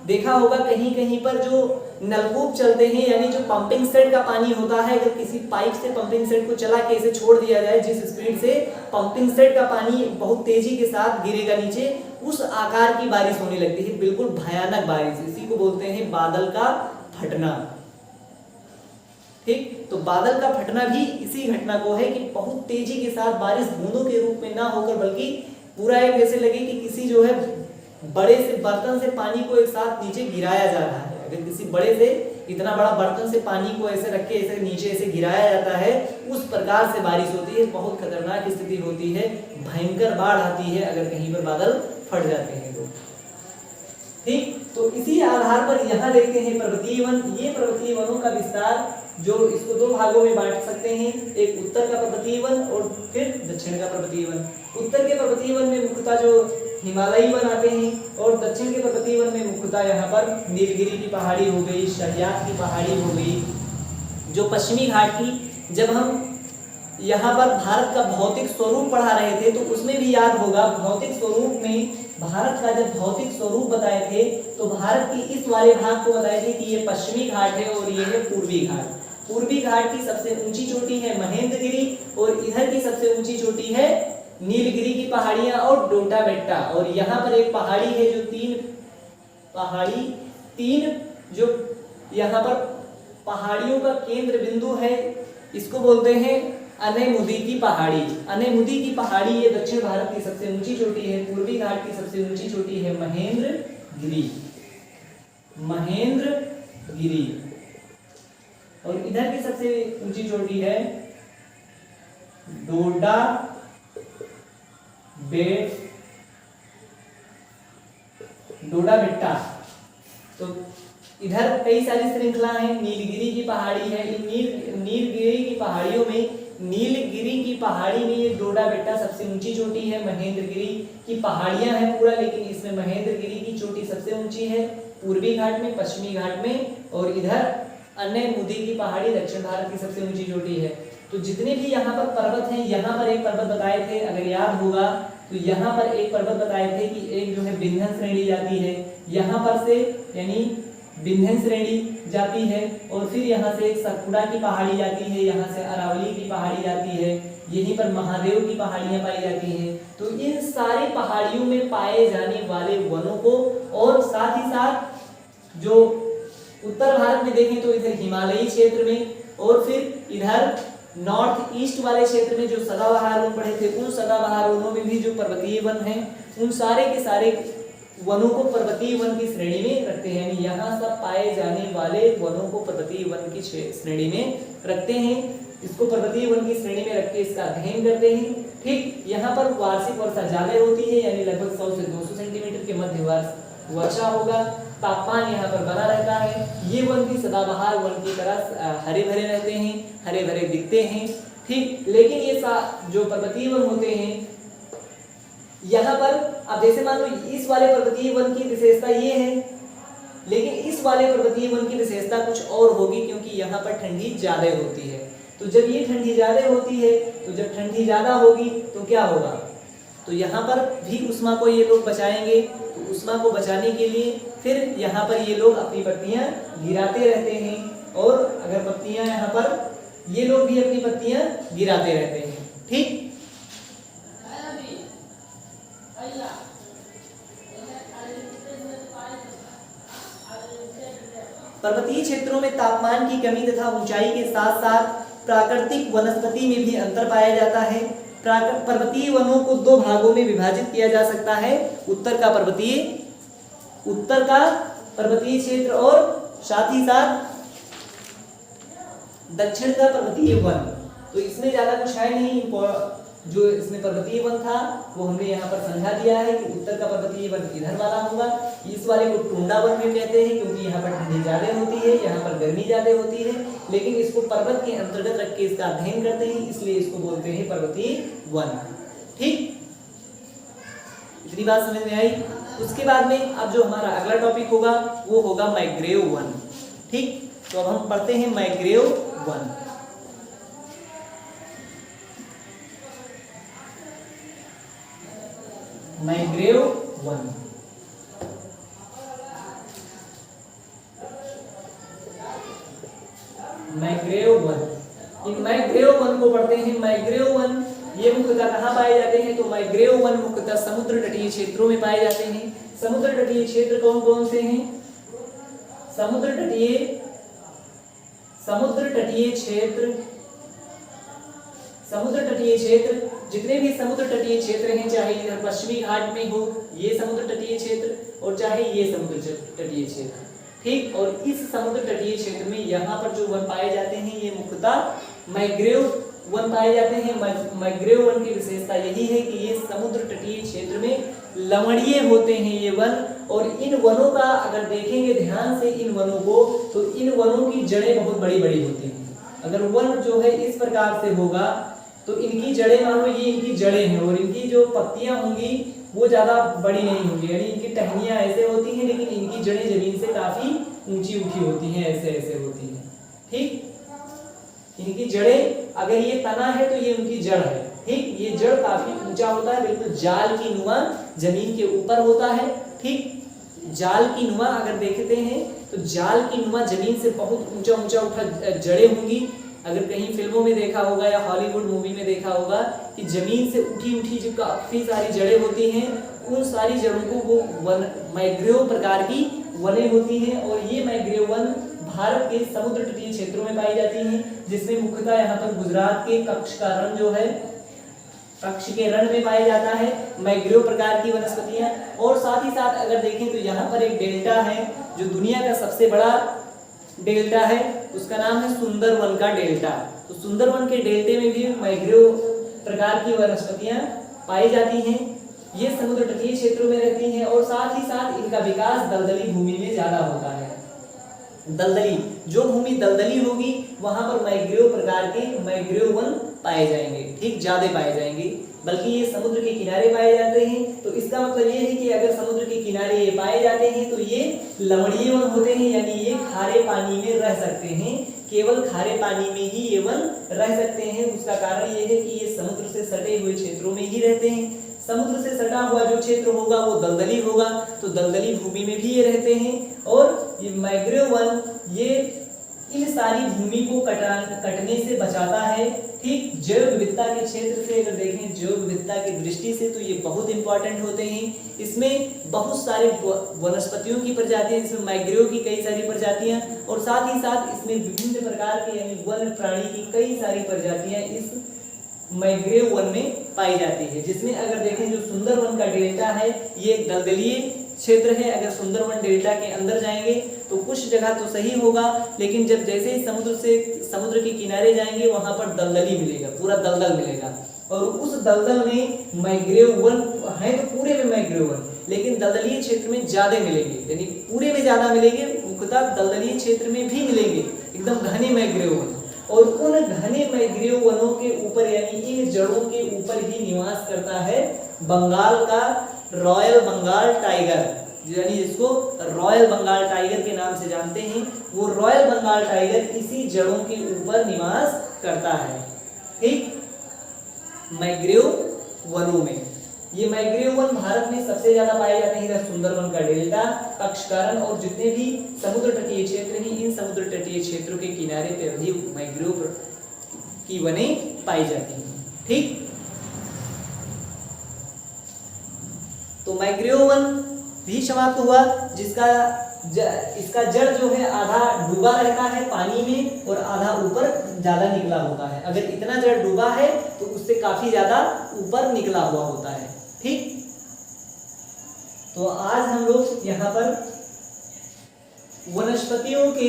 देखा होगा कहीं कहीं पर जो नलकूप चलते हैं, यानी जो पंपिंग सेट का पानी होता है, अगर किसी पाइप से पंपिंग सेट को चला के इसे छोड़ दिया जाए, जिस स्पीड से पंपिंग सेट का पानी बहुत तेजी के साथ गिरेगा नीचे, उस आकार की बारिश होने लगती है, बिल्कुल भयानक बारिश। इसी को बोलते हैं बादल का फटना। ठीक, तो बादल का फटना भी इसी घटना को है कि बहुत तेजी के साथ बारिश बूंदों के रूप में ना होकर बल्कि पूरा एक जैसे लगे कि किसी जो है बड़े से बर्तन से पानी को एक साथ नीचे गिराया जा रहा है। अगर किसी बड़े से इतना बड़ा बर्तन से पानी को ऐसे रख के ऐसे नीचे ऐसे गिराया जाता है, उस प्रकार से बारिश होती है। बहुत खतरनाक स्थिति होती है, भयंकर बाढ़ आती है अगर कहीं पर बादल फट जाते हैं तो। ठीक, तो इसी आधार पर यहाँ देखते हैं पर्वतीय वन। ये पर्वतीय वनों का विस्तार जो इसको दो भागों में बांट सकते हैं, एक उत्तर का पर्वतीय वन और फिर दक्षिण का पर्वतीय वन। उत्तर के पर्वतीय वन में मुख्यतः जो हिमालयी वन आते हैं और दक्षिण के पर्वतीय वन में मुख्यतः यहाँ पर नीलगिरी की पहाड़ी हो गई, शहयाद की पहाड़ी हो गई, जो पश्चिमी घाट की। जब हम यहाँ पर भारत का भौतिक स्वरूप पढ़ा रहे थे तो उसमें भी याद होगा, भौतिक स्वरूप में भारत का जब भौतिक स्वरूप बताए थे तो भारत की इस वाले भाग को बताए थे कि ये पश्चिमी घाट है और ये है पूर्वी घाट। पूर्वी घाट की सबसे ऊंची चोटी है महेंद्रगिरी और इधर की सबसे ऊंची चोटी है नीलगिरी की पहाड़ियां और डोटा बेट्टा। और यहाँ पर एक पहाड़ी है जो तीन जो यहाँ पर पहाड़ियों का केंद्र बिंदु है, इसको बोलते हैं अनेमुदी की पहाड़ी। अनेमुदी की पहाड़ी ये दक्षिण भारत की सबसे ऊंची चोटी है। पूर्वी घाट की सबसे ऊंची चोटी है महेंद्रगिरी और इधर की सबसे ऊंची चोटी है डोडा बेट्टा। तो इधर कई सारी श्रृंखला है, नीलगिरी की पहाड़ी है। नीलगिरी की पहाड़ियों में नीलगिरी की पहाड़ी में ये डोडा बेट्टा सबसे ऊंची चोटी है। महेंद्रगिरी की पहाड़ियां हैं पूरा, लेकिन इसमें महेंद्रगिरी की चोटी सबसे ऊंची है पूर्वी घाट में, पश्चिमी घाट में। और इधर अनेमुदी की पहाड़ी दक्षिण भारत की सबसे ऊंची चोटी है। तो जितने भी यहाँ पर पर्वत हैं, यहाँ पर एक पर्वत बताए थे अगर याद होगा, तो यहाँ पर एक पर्वत बताए थे कि एक जो है विंध्य श्रेणी जाती है, यहाँ पर से यानी विंध्य श्रेणी जाती है और फिर यहाँ से सतपुड़ा की पहाड़ी जाती है, यहाँ से अरावली की पहाड़ी जाती है, यहीं पर महादेव की पहाड़ियां पाई जाती हैं। तो इन सारी पहाड़ियों में पाए जाने वाले वनों को और साथ ही साथ जो उत्तर भारत में देखें तो इधर हिमालयी क्षेत्र में और फिर इधर नॉर्थ ईस्ट वाले क्षेत्र में जो सदाबहार वन पढ़े थे, उन सदाबहार वनों में भी जो पर्वतीय वन हैं, उन सारे के सारे वनों को पर्वतीय वन की श्रेणी में रखते हैं। यानी यहाँ सब पाए जाने वाले वनों को पर्वतीय वन की श्रेणी में रखते हैं। इसको पर्वतीय वन की श्रेणी में रख के इसका अध्ययन करते हैं। ठीक, यहाँ पर वार्षिक वर्षा ज्यादा होती है, यानी लगभग 100 से 200 सेंटीमीटर के मध्य वर्षा होगा। तापमान यहाँ पर बना रहता है। ये वन भी सदाबहार वन की तरह हरे भरे रहते हैं, हरे भरे दिखते हैं। ठीक, लेकिन ये जो पर्वतीय वन होते हैं यहाँ पर, अब जैसे मान लो इस वाले पर्वतीय वन की विशेषता ये है, लेकिन इस वाले पर्वतीय वन की विशेषता कुछ और होगी, क्योंकि यहाँ पर ठंडी ज्यादा होती है। तो जब ये ठंडी ज्यादा होती है, तो जब ठंडी ज्यादा होगी तो क्या होगा, तो यहाँ पर भी उष्मा को ये लोग बचाएंगे। तो उष्मा को बचाने के लिए फिर यहाँ पर ये लोग अपनी पत्तियां गिराते रहते हैं, और अगर पत्तियां यहाँ पर ये लोग भी अपनी पत्तियां गिराते रहते हैं। ठीक, पर्वतीय क्षेत्रों में तापमान की कमी तथा ऊंचाई के साथ साथ प्राकृतिक वनस्पति में भी अंतर पाया जाता है। पर्वतीय वनों को दो भागों में विभाजित किया जा सकता है, उत्तर का पर्वतीय उत्तर का पर्वतीय क्षेत्र और साथ ही साथ दक्षिण का पर्वतीय वन। तो इसमें ज्यादा कुछ है नहीं, जो इसमें पर्वतीय वन था वो हमने यहाँ पर समझा दिया है कि उत्तर का पर्वतीय वन इधर वाला होगा। इस वाले को टुंडा वन भी कहते हैं क्योंकि यहाँ पर ठंडी ज्यादा होती है, यहाँ पर गर्मी ज्यादा होती है, लेकिन इसको पर्वत के अंतर्गत रख के इसका अध्ययन करते हैं, इसलिए इसको बोलते हैं पर्वतीय वन। ठीक, इतनी बात समझ में आई। उसके बाद में अब जो हमारा अगला टॉपिक होगा वो होगा मैंग्रोव वन। ठीक, तो अब हम पढ़ते हैं मैंग्रोव वन। मैंग्रोव वन, मैंग्रोव वन, इन मैंग्रोव वन को पढ़ते हैं। मैंग्रोव वन ये मुख्यतः कहाँ पाए जाते हैं? तो मैंग्रोव वन मुख्यतः समुद्र तटीय क्षेत्रों में पाए जाते हैं। समुद्र तटीय क्षेत्र कौन कौन से हैं? समुद्र तटीय क्षेत्र जितने भी समुद्र तटीय क्षेत्र हैं, चाहे इधर पश्चिमी घाट में हो ये समुद्र तटीय क्षेत्र और चाहे ये समुद्र तटीय क्षेत्र। ठीक, और इस समुद्र तटीय क्षेत्र में यहाँ पर जो वन पाए जाते हैं ये मुख्यतः मैंग्रोव वन पाए जाते हैं। मैंग्रोव वन की विशेषता यही है कि ये समुद्र तटीय क्षेत्र में लवणीय होते हैं ये वन। और इन वनों का अगर देखेंगे ध्यान से इन वनों को, तो इन वनों की जड़ें बहुत बड़ी बड़ी होती हैं। अगर वन जो है इस प्रकार से होगा तो इनकी जड़ें, मान लो ये इनकी जड़ें हैं और इनकी जो पत्तियां होंगी वो ज्यादा बड़ी नहीं होंगी, यानी इनकी टहनियां ऐसे होती हैं, लेकिन इनकी जड़ें जमीन से काफी ऊंची उठी होती हैं, ऐसे ऐसे होती हैं। ठीक, इनकी जड़ें, अगर ये तना है तो ये उनकी जड़ है। ठीक, ये जड़ काफी ऊंचा होता है, बिल्कुल जाल की नुमा जमीन के ऊपर होता है। ठीक, जाल की नुमा अगर देखते हैं तो जाल की नुमा जमीन से बहुत ऊंचा ऊंचा उठा जड़ें होंगी। अगर कहीं फिल्मों में देखा होगा या हॉलीवुड मूवी में देखा होगा कि जमीन से उठी उठी जो काफी सारी जड़ें होती हैं, उन सारी जड़ों को वो मैंग्रोव प्रकार की वनें होती हैं। और ये मैंग्रोव वन भारत के समुद्र तटीय क्षेत्रों में पाई जाती हैं, जिसमें मुख्यतः यहाँ पर गुजरात के कच्छ का रण जो है, कच्छ के रण में पाया जाता है मैंग्रोव प्रकार की वनस्पतियां। और साथ ही साथ अगर देखें तो यहाँ पर एक डेल्टा है जो दुनिया का सबसे बड़ा डेल्टा है, उसका नाम है सुंदरवन का डेल्टा। तो सुंदरवन के डेल्टे में भी मैंग्रोव प्रकार की वनस्पतियां पाई जाती हैं। ये समुद्र तटीय क्षेत्रों में रहती हैं और साथ ही साथ इनका विकास दलदली भूमि में ज्यादा होता है। दलदली, जो भूमि दलदली होगी वहां पर मैंग्रोव प्रकार के मैंग्रोव वन पाए जाएंगे। ठीक, ज्यादा पाए जाएंगे, बल्कि ये समुद्र के किनारे पाए जाते हैं। तो इसका मतलब ये है कि अगर समुद्र के किनारे ये पाए जाते हैं तो ये लवणीय वन होते हैं, यानी ये खारे पानी में रह सकते हैं, केवल खारे पानी में ही ये वन रह सकते हैं। उसका कारण ये है कि ये समुद्र से सटे हुए क्षेत्रों में ही रहते हैं। समुद्र से सटा हुआ जो क्षेत्र होगा वो दलदली होगा, तो दलदली भूमि में भी ये रहते हैं। और ये मैंग्रोव वन ये इन सारी भूमि को कटने से बचाता है। ठीक, जैव विविधता के क्षेत्र से अगर देखें, जैव विविधता की दृष्टि से तो ये बहुत इंपॉर्टेंट होते हैं। इसमें बहुत सारे वनस्पतियों की प्रजातियां, इसमें मैंग्रोव की कई सारी प्रजातियां और साथ ही साथ इसमें विभिन्न प्रकार के यानी वन प्राणी की कई सारी प्रजातियां इस मैंग्रोव वन में पाई जाती है। जिसमें अगर देखें जो सुंदरवन का डेल्टा है ये एक दलदलीय क्षेत्र है। अगर सुंदरवन डेल्टा के अंदर जाएंगे तो कुछ जगह तो सही होगा, लेकिन जब जैसे ही समुद्र के किनारे जाएंगे वहां पर दलदली मिलेगा, पूरा दलदल मिलेगा। और उस दलदल में मैंग्रोव वन है तो पूरे में मैंग्रोव वन, लेकिन दलदलीय क्षेत्र में ज्यादा मिलेंगे, यानी पूरे में ज्यादा मिलेंगे, मुख्यतः दलदलीय क्षेत्र में भी मिलेंगे एकदम घने मैंग्रोव वन। और उन घने मैंग्रोव वनों के ऊपर यानी इन जड़ों के ऊपर ही निवास करता है बंगाल का रॉयल बंगाल टाइगर, यानी जिसको रॉयल बंगाल टाइगर के नाम से जानते हैं। वो रॉयल बंगाल टाइगर इसी जड़ों के ऊपर निवास करता है। ठीक, मैंग्रोव वनों में ये मैंग्रोव वन भारत में सबसे ज्यादा पाए जाते हैं। इधर सुंदरवन का डेल्टा, कच्छ का रण और जितने भी समुद्र तटीय क्षेत्र हैं, इन समुद्र तटीय क्षेत्रों के किनारे पर भी मैंग्रोव की वनें पाई जाती हैं। ठीक, तो मैंग्रोव वन भी समाप्त हुआ, इसका जड़ जो है आधा डूबा रहता है पानी में और आधा ऊपर ज्यादा निकला होता है। अगर इतना जड़ डूबा है तो उससे काफी ज्यादा ऊपर निकला हुआ होता है। ठीक, तो आज हम लोग यहाँ पर वनस्पतियों के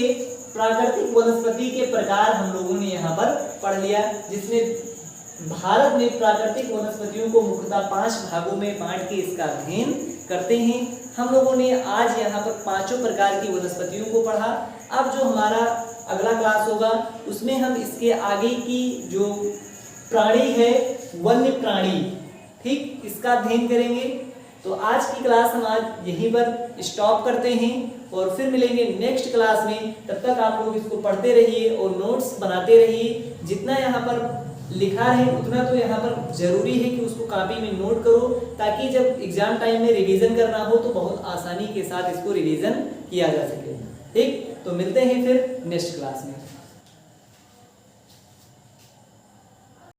प्राकृतिक वनस्पति के प्रकार हम लोगों ने यहाँ पर पढ़ लिया, जिसमें भारत में प्राकृतिक वनस्पतियों को मुख्यतः 5 भागों में बांट के इसका अध्ययन करते हैं। हम लोगों ने आज यहाँ पर 5 प्रकार की वनस्पतियों को पढ़ा। अब जो हमारा अगला क्लास होगा उसमें हम इसके आगे की जो प्राणी है वन्य प्राणी, ठीक, इसका अध्ययन करेंगे। तो आज की क्लास हम आज यहीं पर स्टॉप करते हैं और फिर मिलेंगे नेक्स्ट क्लास में। तब तक आप लोग इसको पढ़ते रहिए और नोट्स बनाते रहिए। जितना यहाँ पर लिखा है उतना तो यहाँ पर जरूरी है कि उसको कॉपी में नोट करो, ताकि जब एग्जाम टाइम में रिवीजन करना हो तो बहुत आसानी के साथ इसको रिवीजन किया जा सके। ठीक, तो मिलते हैं फिर नेक्स्ट क्लास में।